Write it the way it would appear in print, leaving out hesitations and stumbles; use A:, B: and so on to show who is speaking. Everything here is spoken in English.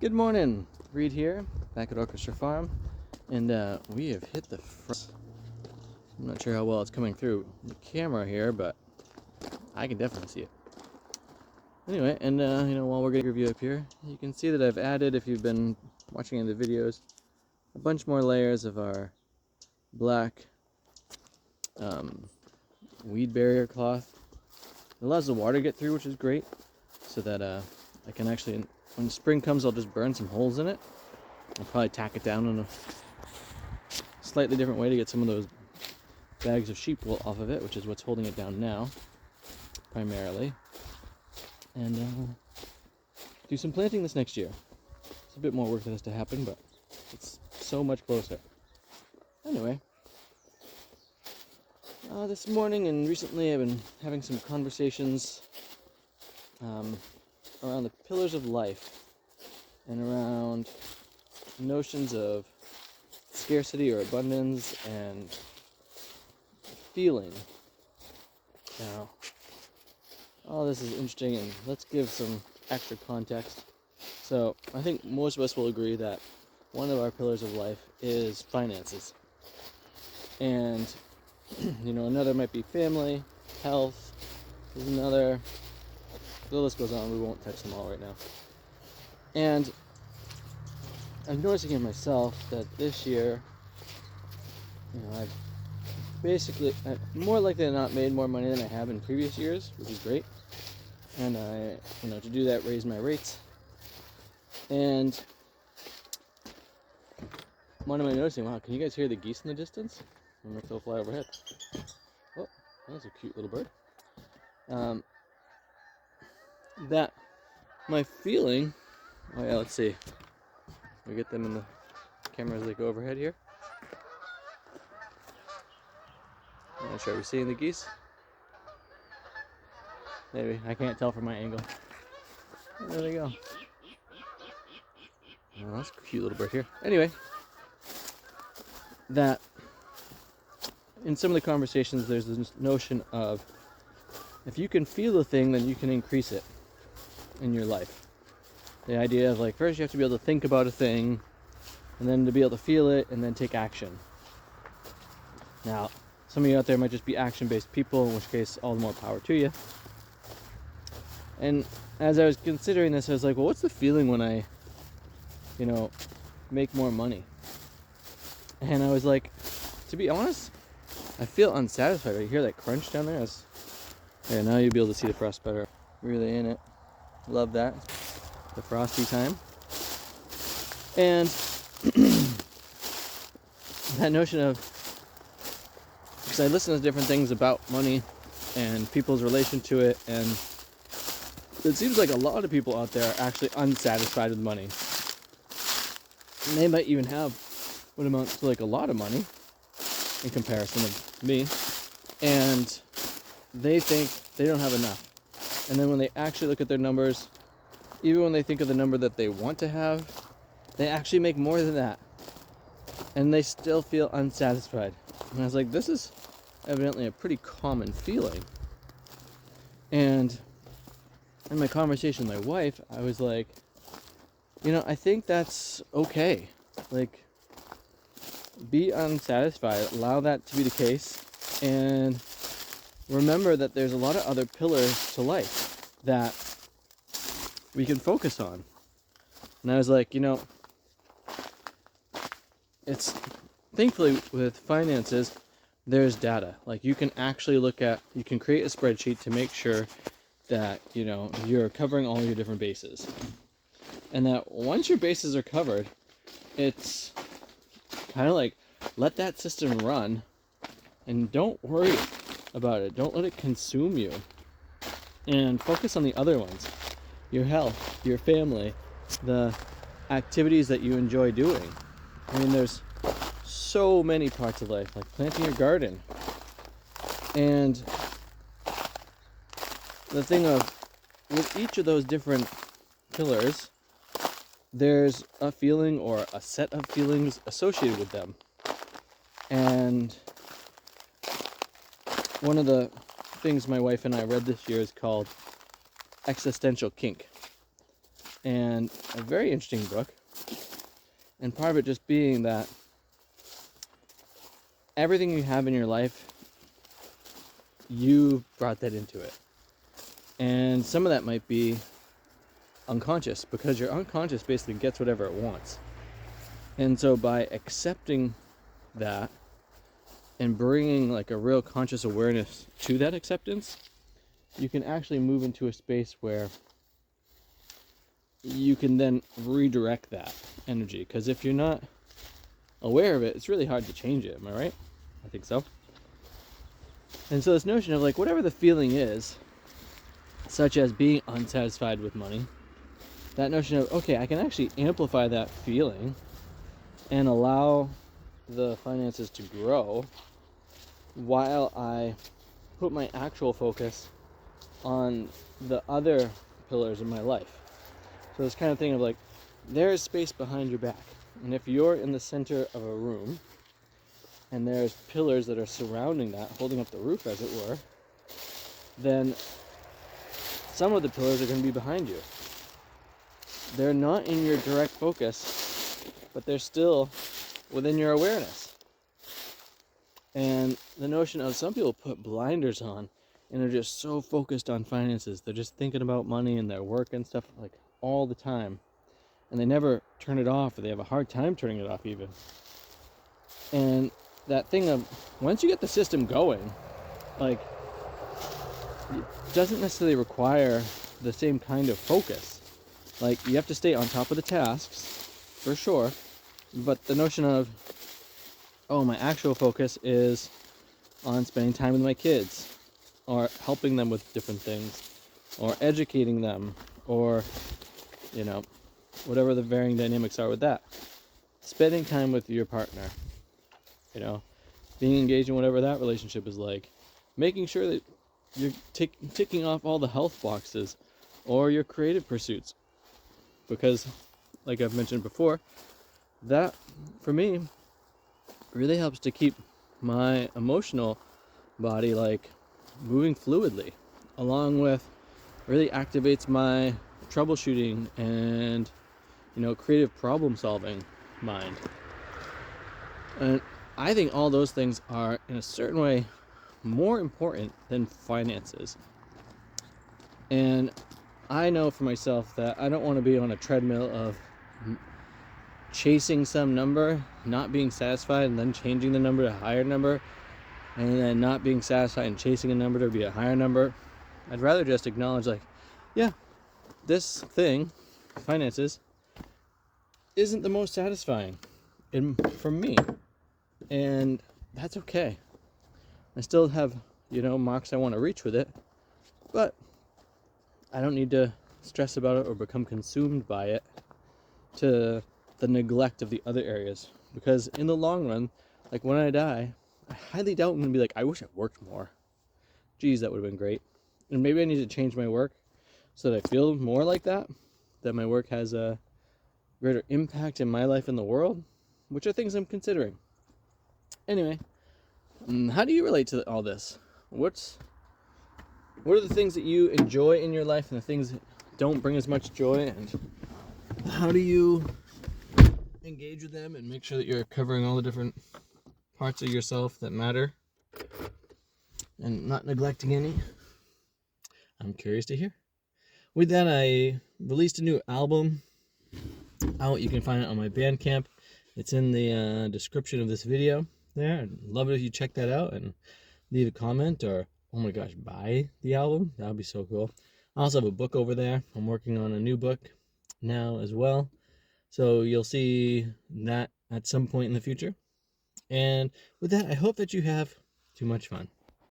A: Good morning, Reed here, back at Orchestra Farm, and we have hit the front. I'm not sure how well it's coming through the camera here, but I can definitely see it. Anyway, and while we're getting a review up here, you can see that I've added, if you've been watching in the videos, a bunch more layers of our black weed barrier cloth. It allows the water to get through, which is great, so that I can actually, when spring comes, I'll just burn some holes in it. I'll probably tack it down in a slightly different way to get some of those bags of sheep wool off of it, which is what's holding it down now, primarily. And do some planting this next year. It's a bit more work that has to happen, but it's so much closer. Anyway, this morning and recently I've been having some conversations around the pillars of life and around notions of scarcity or abundance and feeling. Now, all this is interesting, and let's give some extra context. So I think most of us will agree that one of our pillars of life is finances. And another might be family, health. There's another. The list goes on. We won't touch them all right now. And I'm noticing in myself that this year, I've more likely than not made more money than I have in previous years, which is great. And I, to do that, raise my rates. And what am I noticing? Wow, can you guys hear the geese in the distance? I don't know if they'll fly overhead. Oh, that's a cute little bird. That my feeling. Oh yeah, let's see. We get them in the camera as they go overhead here. I'm not sure. Are we seeing the geese? Maybe. I can't tell from my angle. Oh, there they go. Oh, that's a cute little bird here. Anyway, that in some of the conversations, there's this notion of if you can feel the thing, then you can increase it in your life. The idea of first you have to be able to think about a thing, and then to be able to feel it, and then take action. Now, some of you out there might just be action-based people, in which case, all the more power to you. And as I was considering this, I was like, well, what's the feeling when I, make more money? And I was like, to be honest, I feel unsatisfied. You hear that crunch down there? Yeah, now you'll be able to see the frost better. Really in it. Love that. The frosty time. And that notion of, because I listen to different things about money and people's relation to it, and it seems like a lot of people out there are actually unsatisfied with money. And they might even have what amounts to a lot of money in comparison of me, and they think they don't have enough. And then when they actually look at their numbers, even when they think of the number that they want to have, they actually make more than that, and they still feel unsatisfied. And I was like, this is evidently a pretty common feeling. And in my conversation with my wife, I was like, I think that's okay. Be unsatisfied, allow that to be the case, and remember that there's a lot of other pillars to life that we can focus on. And I was like, it's thankfully with finances, there's data. You can actually you can create a spreadsheet to make sure that, you're covering all your different bases. And that once your bases are covered, it's kind of let that system run and don't worry about it. Don't let it consume you. And focus on the other ones. Your health, your family, the activities that you enjoy doing. I mean, there's so many parts of life, like planting your garden. And the thing of, with each of those different pillars, there's a feeling or a set of feelings associated with them. And one of the things my wife and I read this year is called Existential Kink. and a very interesting book. And part of it just being that everything you have in your life, you brought that into it. And some of that might be unconscious, because your unconscious basically gets whatever it wants. And so by accepting that and bringing like a real conscious awareness to that acceptance, you can actually move into a space where you can then redirect that energy. Because if you're not aware of it, it's really hard to change it. Am I right? I think so. And so this notion of like whatever the feeling is, such as being unsatisfied with money, that notion of, okay, I can actually amplify that feeling and allow the finances to grow while I put my actual focus on the other pillars of my life. So this kind of thing of like, there's space behind your back. And if you're in the center of a room and there's pillars that are surrounding that, holding up the roof as it were, then some of the pillars are going to be behind you. They're not in your direct focus, but they're still within your awareness. And the notion of some people put blinders on and they're just so focused on finances. They're just thinking about money and their work and stuff like all the time. And they never turn it off, or they have a hard time turning it off even. And that thing of, once you get the system going, like, it doesn't necessarily require the same kind of focus. Like, you have to stay on top of the tasks, for sure. But the notion of, oh, my actual focus is on spending time with my kids, or helping them with different things, or educating them, or, you know, whatever the varying dynamics are with that. Spending time with your partner, you know, being engaged in whatever that relationship is like, making sure that you're ticking off all the health boxes or your creative pursuits. Because, like I've mentioned before, that, for me, really helps to keep my emotional body, like, moving fluidly, along with really activates my troubleshooting and, you know, creative problem solving mind. And I think all those things are, in a certain way, more important than finances. And I know for myself that I don't want to be on a treadmill of chasing some number, not being satisfied, and then changing the number to a higher number, and then not being satisfied and chasing a number to be a higher number. I'd rather just acknowledge, like, yeah, this thing, finances, isn't the most satisfying for me, and that's okay. I still have, you know, marks I want to reach with it, but I don't need to stress about it or become consumed by it to the neglect of the other areas. Because in the long run, like when I die, I highly doubt I'm going to be like, I wish I worked more. Geez, that would have been great. And maybe I need to change my work so that I feel more like that my work has a greater impact in my life and the world, which are things I'm considering. Anyway, how do you relate to all this? What are the things that you enjoy in your life and the things that don't bring as much joy, and how do you engage with them and make sure that you're covering all the different parts of yourself that matter and not neglecting any? I'm curious to hear. With that, I released a new album out. You can find it on my Bandcamp. It's in the description of this video there. I'd love it if you check that out and leave a comment, or, oh my gosh, buy the album. That would be so cool. I also have a book over there. I'm working on a new book now as well. So you'll see that at some point in the future. And with that, I hope that you have too much fun.